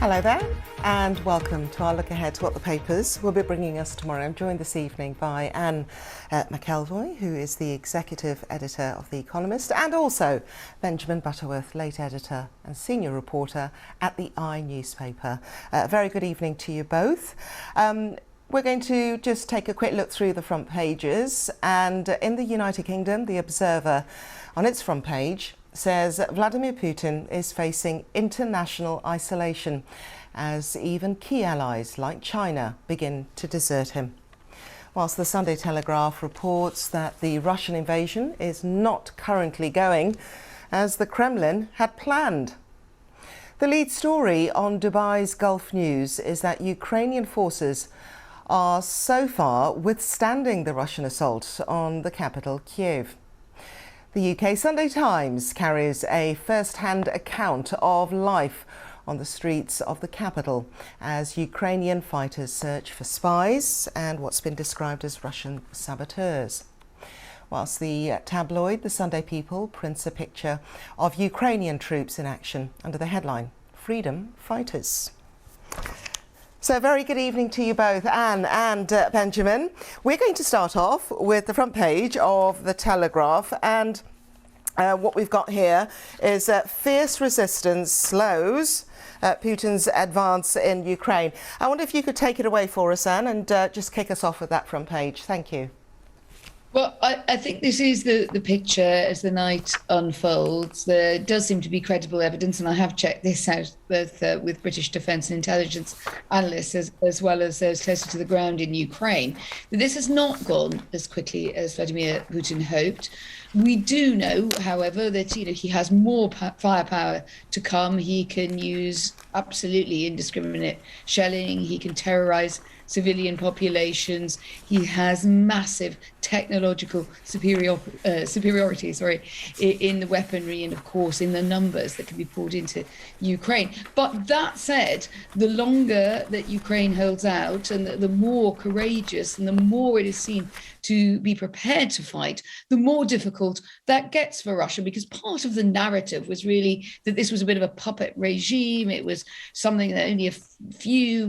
Hello there, and welcome to our look ahead to what the papers will be bringing us tomorrow. I'm joined this evening by Anne McElvoy, who is the executive editor of The Economist, and also Benjamin Butterworth, late editor and senior reporter at the I newspaper. Very good evening to you both. We're going to just take a quick look through the front pages, and in the United Kingdom, The Observer, on its front page, says Vladimir Putin is facing international isolation as even key allies like China begin to desert him. Whilst the Sunday Telegraph reports that the Russian invasion is not currently going as the Kremlin had planned. The lead story on Dubai's Gulf News is that Ukrainian forces are so far withstanding the Russian assault on the capital, Kiev. The UK Sunday Times carries a first-hand account of life on the streets of the capital as Ukrainian fighters search for spies and what's been described as Russian saboteurs. Whilst the tabloid The Sunday People prints a picture of Ukrainian troops in action under the headline, Freedom Fighters. So a very good evening to you both, Anne and Benjamin. We're going to start off with the front page of the Telegraph, and what we've got here is fierce resistance slows Putin's advance in Ukraine. I wonder if you could take it away for us, Anne, and just kick us off with that front page. Thank you. Well, I think this is the picture as the night unfolds. There does seem to be credible evidence, and I have checked this out both with British defence and intelligence analysts as well as those closer to the ground in Ukraine. But this has not gone as quickly as Vladimir Putin hoped. We do know, however, that he has more firepower to come. He can use absolutely indiscriminate shelling. He can terrorise civilian populations. He has massive technological superiority in the weaponry and, of course, in the numbers that can be poured into Ukraine. But that said, the longer that Ukraine holds out and the more courageous and the more it is seen to be prepared to fight, the more difficult that gets for Russia, because part of the narrative was really that this was a bit of a puppet regime. It was something that only a few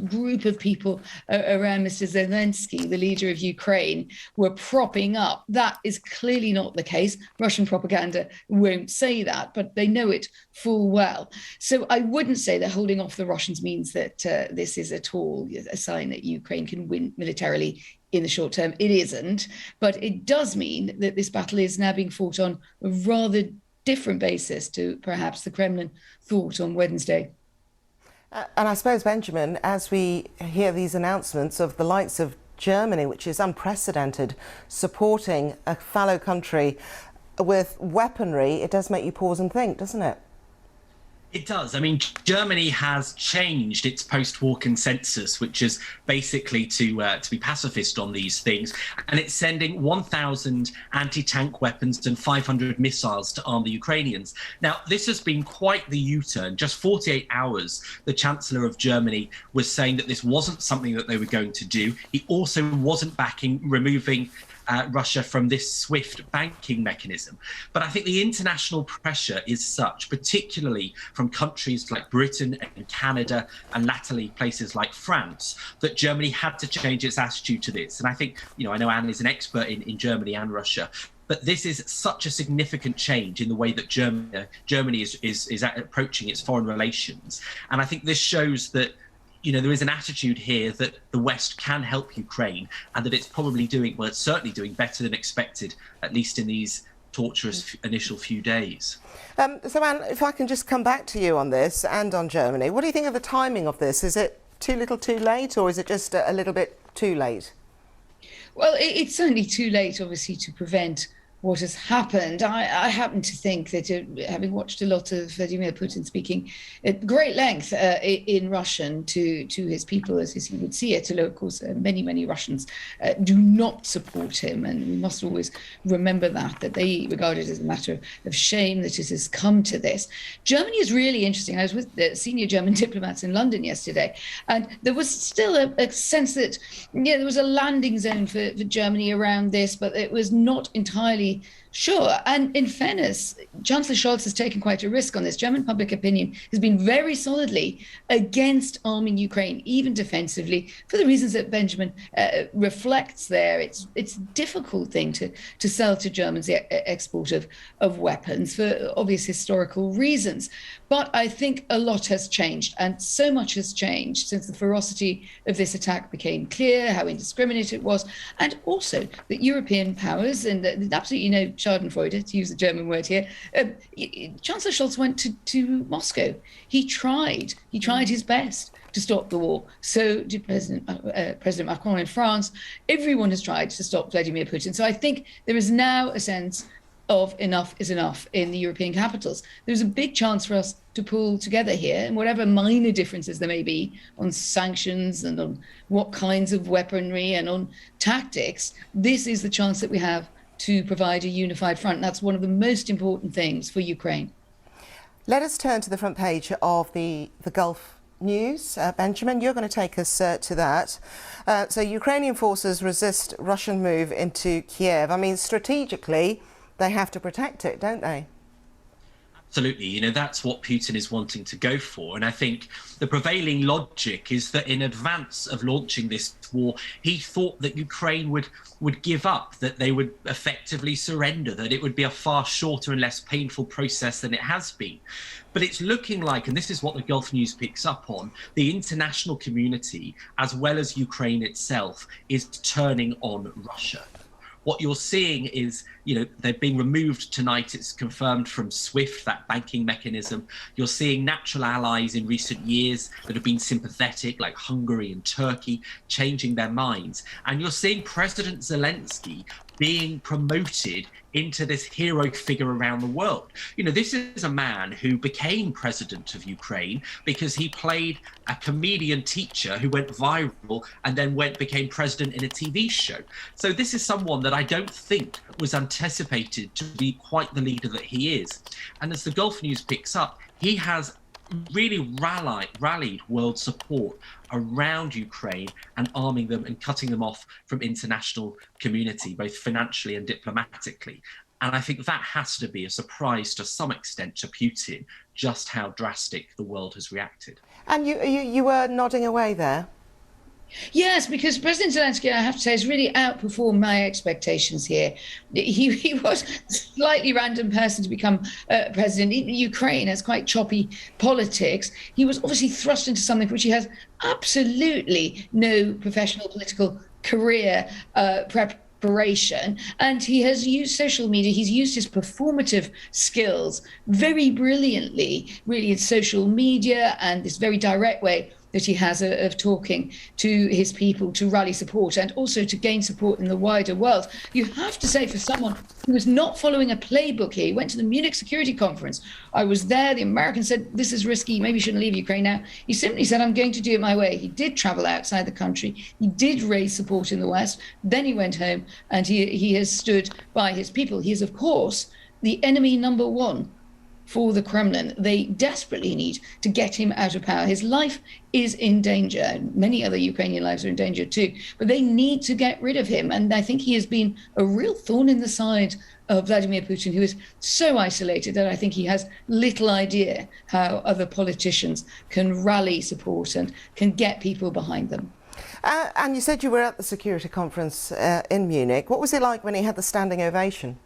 group of people around Mr. Zelensky, the leader of Ukraine, were propping up. That is clearly not the case. Russian propaganda won't say that, but they know it full well. So I wouldn't say that holding off the Russians means that this is at all a sign that Ukraine can win militarily in the short term. It isn't, but it does mean that this battle is now being fought on a rather different basis to perhaps the Kremlin thought on Wednesday. And I suppose, Benjamin, as we hear these announcements of the likes of Germany, which is unprecedented, supporting a fellow country with weaponry, it does make you pause and think, doesn't it? It does. I mean, Germany has changed its post-war consensus, which is basically to be pacifist on these things, and it's sending 1,000 anti-tank weapons and 500 missiles to arm the Ukrainians. Now, this has been quite the U-turn. Just 48 hours, the Chancellor of Germany was saying that this wasn't something that they were going to do. He also wasn't backing removing Russia from this SWIFT banking mechanism. But I think the international pressure is such, particularly from countries like Britain and Canada and latterly places like France, that Germany had to change its attitude to this. And I think, I know Anne is an expert in Germany and Russia, but this is such a significant change in the way that Germany is approaching its foreign relations. And I think this shows that there is an attitude here that the West can help Ukraine and that it's probably it's certainly doing better than expected, at least in these torturous initial few days. So, Anne, if I can just come back to you on this and on Germany, what do you think of the timing of this? Is it too little too late, or is it just a little bit too late? Well, it's certainly too late, obviously, to prevent what has happened. I happen to think that having watched a lot of Vladimir Putin speaking at great length in Russian to his people, as he would see it, although of course many Russians do not support him, and we must always remember that they regard it as a matter of shame that it has come to this. Germany is really interesting. I was with the senior German diplomats in London yesterday, and there was still a sense that there was a landing zone for Germany around this, but it was not entirely Sure. And in fairness, Chancellor Scholz has taken quite a risk on this. German public opinion has been very solidly against arming Ukraine, even defensively, for the reasons that Benjamin reflects there. It's a difficult thing to sell to Germans, the export of weapons, for obvious historical reasons. But I think a lot has changed, and so much has changed since the ferocity of this attack became clear, how indiscriminate it was, and also that European powers, and absolutely no Schadenfreude, to use the German word here, Chancellor Scholz went to Moscow. He tried his best to stop the war. So did President Macron in France. Everyone has tried to stop Vladimir Putin. So I think there is now a sense of enough is enough in the European capitals. There's a big chance for us to pull together here, and whatever minor differences there may be on sanctions and on what kinds of weaponry and on tactics, this is the chance that we have to provide a unified front. And that's one of the most important things for Ukraine. Let us turn to the front page of the Gulf News. Benjamin, you're going to take us to that. So Ukrainian forces resist Russian move into Kiev. I mean, strategically, they have to protect it, don't they? Absolutely. That's what Putin is wanting to go for. And I think the prevailing logic is that in advance of launching this war, he thought that Ukraine would give up, that they would effectively surrender, that it would be a far shorter and less painful process than it has been. But it's looking like, and this is what the Gulf News picks up on, the international community, as well as Ukraine itself, is turning on Russia. What you're seeing is, they've been removed tonight. It's confirmed from SWIFT, that banking mechanism. You're seeing natural allies in recent years that have been sympathetic, like Hungary and Turkey, changing their minds. And you're seeing President Zelensky being promoted into this hero figure around the world. This is a man who became president of Ukraine because he played a comedian teacher who went viral and then became president in a TV show. So this is someone that I don't think was anticipated to be quite the leader that he is. And as the Gulf News picks up, he has really rallied world support around Ukraine and arming them and cutting them off from international community, both financially and diplomatically. And I think that has to be a surprise to some extent to Putin, just how drastic the world has reacted. And you were nodding away there. Yes, because President Zelensky, I have to say, has really outperformed my expectations here. He was a slightly random person to become president. Ukraine has quite choppy politics. He was obviously thrust into something for which he has absolutely no professional political career preparation, and he has used social media. He's used his performative skills very brilliantly, really, in social media and this very direct way that he has of talking to his people to rally support and also to gain support in the wider world. You have to say, for someone who was not following a playbook here, he went to the Munich Security Conference. I was there. The Americans said, this is risky. Maybe you shouldn't leave Ukraine now. He simply said, I'm going to do it my way. He did travel outside the country. He did raise support in the West. Then he went home and he has stood by his people. He is, of course, the enemy number one for the Kremlin. They desperately need to get him out of power. His life is in danger. Many other Ukrainian lives are in danger too, but they need to get rid of him. And I think he has been a real thorn in the side of Vladimir Putin, who is so isolated that I think he has little idea how other politicians can rally support and can get people behind them. And you said you were at the security conference in Munich. What was it like when he had the standing ovation?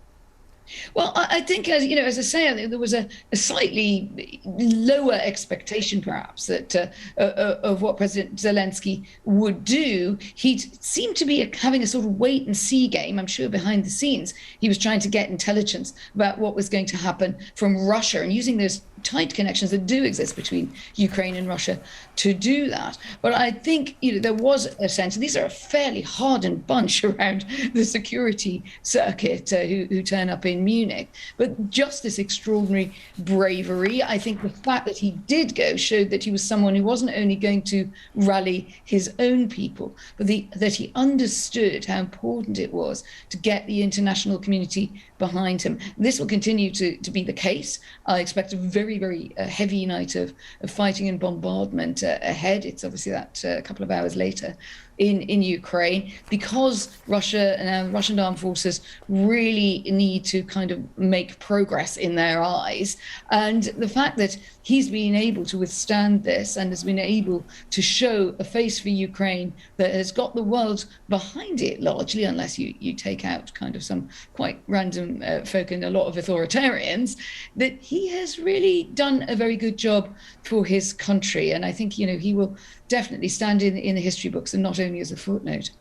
Well, I think, as I say, there was a slightly lower expectation, perhaps, that of what President Zelensky would do. He seemed to be having a sort of wait and see game. I'm sure behind the scenes, he was trying to get intelligence about what was going to happen from Russia and using those tight connections that do exist between Ukraine and Russia to do that. But I think there was a sense, and these are a fairly hardened bunch around the security circuit who turn up in Munich, but just this extraordinary bravery. I think the fact that he did go showed that he was someone who wasn't only going to rally his own people, but that he understood how important it was to get the international community behind him. This will continue to be the case. I expect a very, very heavy night of fighting and bombardment ahead. It's obviously that a couple of hours later in Ukraine, because Russia and Russian armed forces really need to kind of make progress in their eyes. And the fact that he's been able to withstand this and has been able to show a face for Ukraine that has got the world behind it, largely, unless you take out kind of some quite random folk and a lot of authoritarians, that he has really done a very good job for his country. And I think, he will definitely stand in the history books, and not only as a footnote.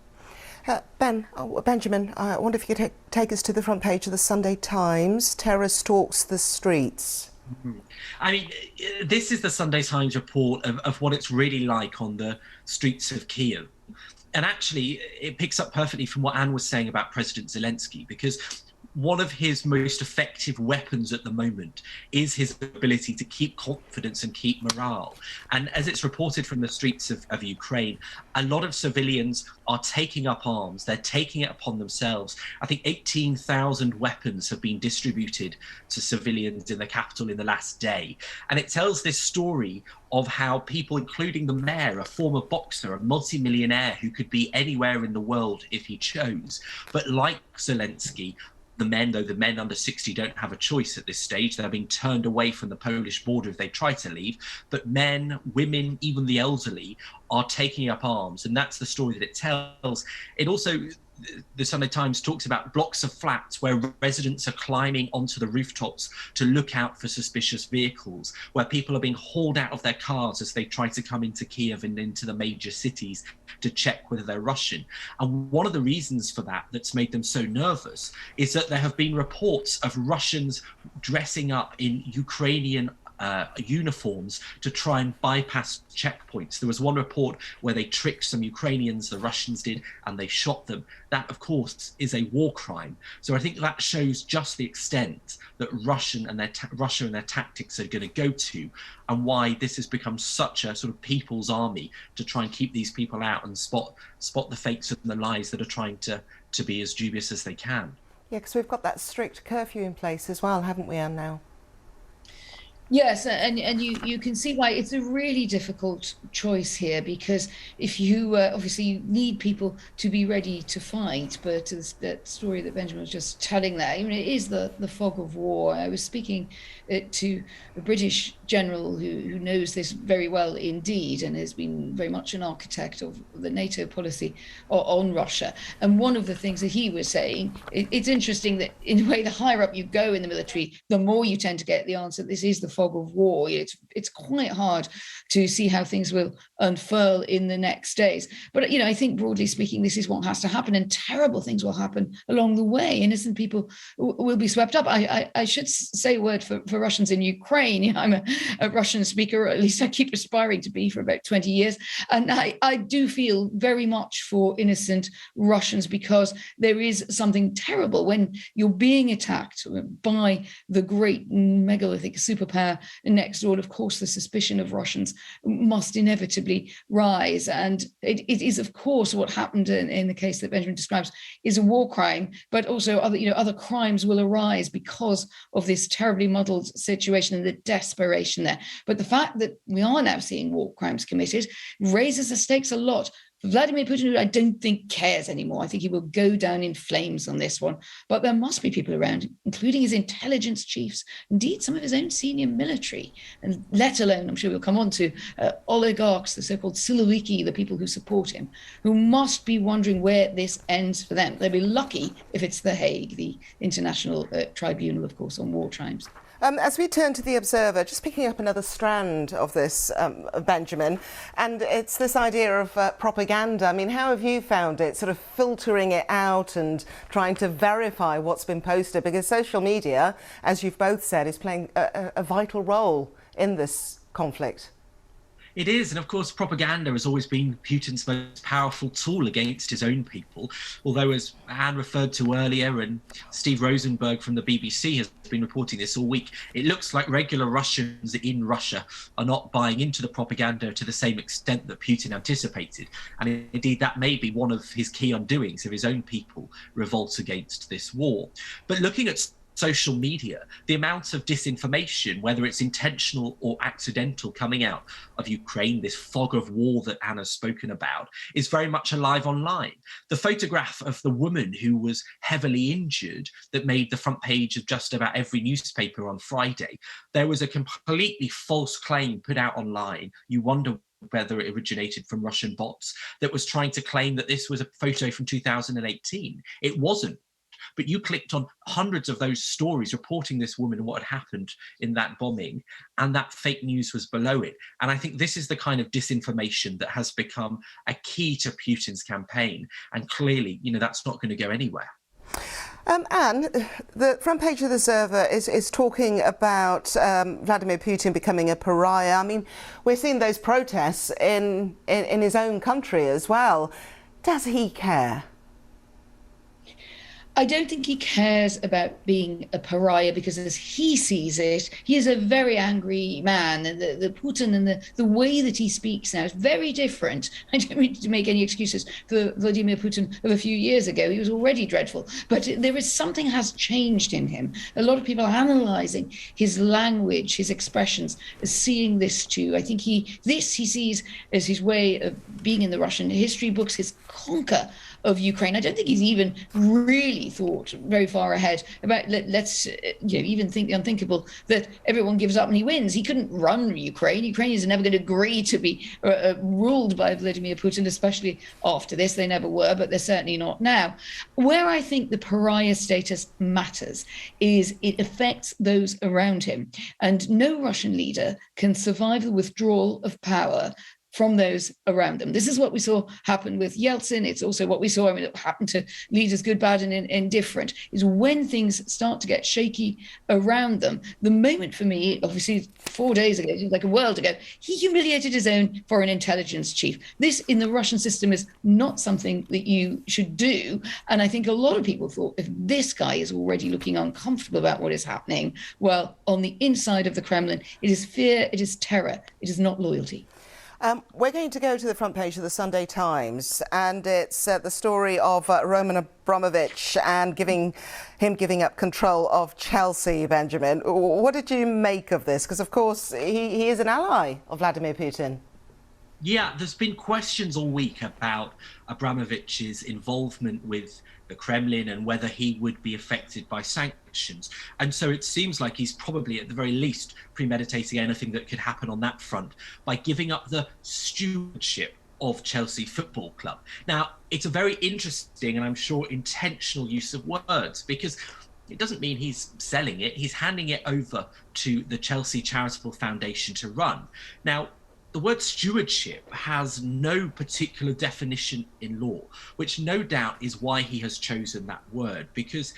Benjamin, I wonder if you could take us to the front page of the Sunday Times. Terror stalks the streets. I mean, this is the Sunday Times report of what it's really like on the streets of Kiev. And actually, it picks up perfectly from what Anne was saying about President Zelensky, because one of his most effective weapons at the moment is his ability to keep confidence and keep morale. And as it's reported from the streets of Ukraine, a lot of civilians are taking up arms. They're taking it upon themselves. I think 18,000 weapons have been distributed to civilians in the capital in the last day. And it tells this story of how people, including the mayor, a former boxer, a multimillionaire who could be anywhere in the world if he chose, but like Zelensky, the men under 60 don't have a choice at this stage. They're being turned away from the Polish border if they try to leave. But men, women, even the elderly are taking up arms. And that's the story that it tells. It also, the Sunday Times talks about blocks of flats where residents are climbing onto the rooftops to look out for suspicious vehicles, where people are being hauled out of their cars as they try to come into Kiev and into the major cities to check whether they're Russian. And one of the reasons for that that's made them so nervous is that there have been reports of Russians dressing up in Ukrainian uniforms to try and bypass checkpoints. There was one report where they tricked some Ukrainians, the Russians did, and they shot them. That, of course, is a war crime. So I think that shows just the extent that Russia and their tactics are going to go to, and why this has become such a sort of people's army to try and keep these people out and spot the fakes and the lies that are trying to be as dubious as they can. Yeah, because we've got that strict curfew in place as well, haven't we, Anne, now? Yes, and you can see why it's a really difficult choice here, because if you obviously you need people to be ready to fight, but that story that Benjamin was just telling there, it is the fog of war. I was speaking to a British general who knows this very well indeed, and has been very much an architect of the NATO policy on Russia. And one of the things that he was saying, it's interesting that in a way, the higher up you go in the military, the more you tend to get the answer, this is the fog of war. It's quite hard to see how things will unfurl in the next days. But I think broadly speaking, this is what has to happen, and terrible things will happen along the way. Innocent people will be swept up. I should say a word for Russians in Ukraine. I'm a Russian speaker, or at least I keep aspiring to be, for about 20 years. And I do feel very much for innocent Russians, because there is something terrible when you're being attacked by the great megalithic superpower next door. Of course, the suspicion of Russians must inevitably rise. And it is, of course, what happened in the case that Benjamin describes is a war crime, but also other crimes will arise because of this terribly muddled situation and the desperation there. But the fact that we are now seeing war crimes committed raises the stakes a lot. Vladimir Putin, who I don't think cares anymore. I think he will go down in flames on this one. But there must be people around, including his intelligence chiefs, indeed some of his own senior military, and let alone, I'm sure we'll come on to, oligarchs, the so-called Siloviki, the people who support him, who must be wondering where this ends for them. They'll be lucky if it's The Hague, the international tribunal, of course, on war crimes. As we turn to the Observer, just picking up another strand of this, Benjamin, and it's this idea of propaganda. I mean, how have you found it, sort of filtering it out and trying to verify what's been posted? Because social media, as you've both said, is playing a vital role in this conflict. It is, and of course, propaganda has always been Putin's most powerful tool against his own people. Although, as Anne referred to earlier, and Steve Rosenberg from the BBC has been reporting this all week, it looks like regular Russians in Russia are not buying into the propaganda to the same extent that Putin anticipated. And indeed, that may be one of his key undoings, of his own people revolt against this war. But looking at social media, the amount of disinformation, whether it's intentional or accidental, coming out of Ukraine, this fog of war that Anna's spoken about, is very much alive online. The photograph of the woman who was heavily injured that made the front page of just about every newspaper on Friday, there was a completely false claim put out online. You wonder whether it originated from Russian bots, that was trying to claim that this was a photo from 2018. It wasn't. But you clicked on hundreds of those stories reporting this woman and what had happened in that bombing, and that fake news was below it. And I think this is the kind of disinformation that has become a key to Putin's campaign. And clearly, that's not going to go anywhere. Anne, the front page of the Observer is talking about Vladimir Putin becoming a pariah. I mean, we're seeing those protests in his own country as well. Does he care? I don't think he cares about being a pariah, because as he sees it, he is a very angry man. And the Putin and the way that he speaks now is very different. I don't mean to make any excuses for Vladimir Putin of a few years ago. He was already dreadful. But there is something has changed in him. A lot of people are analysing his language, his expressions, as seeing this too. I think he sees as his way of being in the Russian history books, his conquer of Ukraine. I don't think he's even really thought very far ahead about let's even think the unthinkable, that everyone gives up and he wins. He couldn't run Ukraine. Ukrainians are never going to agree to be ruled by Vladimir Putin, especially after this. They never were, but they're certainly not now. Where I think the pariah status matters is it affects those around him. And no Russian leader can survive the withdrawal of power from those around them. This is what we saw happen with Yeltsin. It's also what we saw, it happened to leaders, good, bad, and indifferent, is when things start to get shaky around them. The moment for me, obviously 4 days ago, like a world ago, he humiliated his own foreign intelligence chief. This in the Russian system is not something that you should do. And I think a lot of people thought, if this guy is already looking uncomfortable about what is happening, well, on the inside of the Kremlin, it is fear, it is terror, it is not loyalty. We're going to go to the front page of the Sunday Times, and it's the story of Roman Abramovich and giving up control of Chelsea, Benjamin. What did you make of this? Because, of course, he is an ally of Vladimir Putin. Yeah, there's been questions all week about Abramovich's involvement with the Kremlin and whether he would be affected by sanctions. And so it seems like he's probably, at the very least, premeditating anything that could happen on that front by giving up the stewardship of Chelsea Football Club. Now, it's a very interesting and I'm sure intentional use of words, because it doesn't mean he's selling it. He's handing it over to the Chelsea Charitable Foundation to run. Now, the word stewardship has no particular definition in law, which no doubt is why he has chosen that word, because,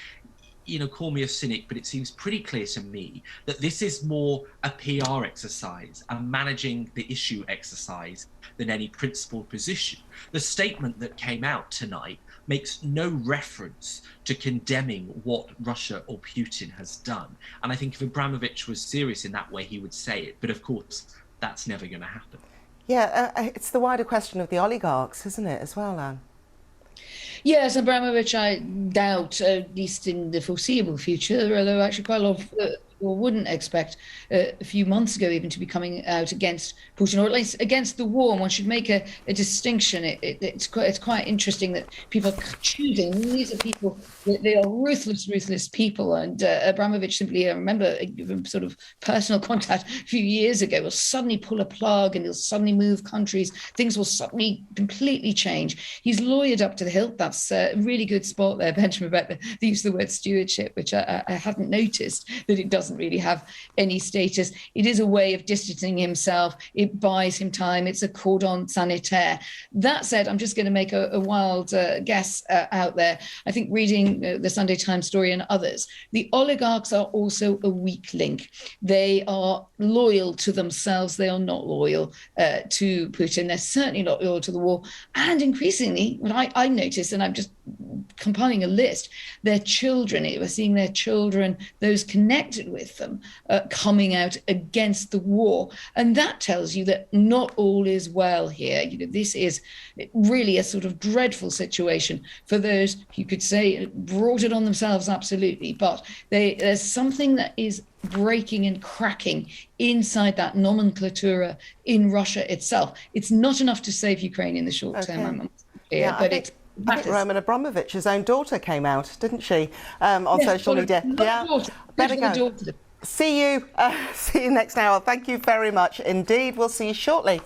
call me a cynic, but it seems pretty clear to me that this is more a PR exercise, a managing the issue exercise, than any principled position. The statement that came out tonight makes no reference to condemning what Russia or Putin has done. And I think if Abramovich was serious in that way, he would say it. But of course, that's never going to happen. Yeah, it's the wider question of the oligarchs, isn't it, as well, Anne? Yes, Abramovich, I doubt, at least in the foreseeable future, although actually quite a lot of people wouldn't expect a few months ago even to be coming out against Putin, or at least against the war. And one should make a distinction. It's quite interesting that people are choosing. These are people, they are ruthless people. And Abramovich simply, I remember sort of personal contact a few years ago, will suddenly pull a plug and he'll suddenly move countries. Things will suddenly completely change. He's lawyered up to the hilt. That's a really good spot there, Benjamin, about the use of the word stewardship, which I hadn't noticed that it doesn't really have any status. It is a way of distancing himself. It buys him time. It's a cordon sanitaire. That said, I'm just going to make a wild guess out there. I think reading the Sunday Times story and others, the oligarchs are also a weak link. They are loyal to themselves. They are not loyal to Putin. They're certainly not loyal to the war. And increasingly, what I noticed, and I'm just compiling a list, their children, we're seeing their children, those connected with with them, coming out against the war. And that tells you that not all is well here. This is really a sort of dreadful situation for those, you could say, brought it on themselves, absolutely. But there's something that is breaking and cracking inside that nomenclatura in Russia itself. It's not enough to save Ukraine in the short term, but it's... I think Roman Abramovich's own daughter came out, didn't she, on social media? Better go. See you next hour. Thank you very much indeed. We'll see you shortly.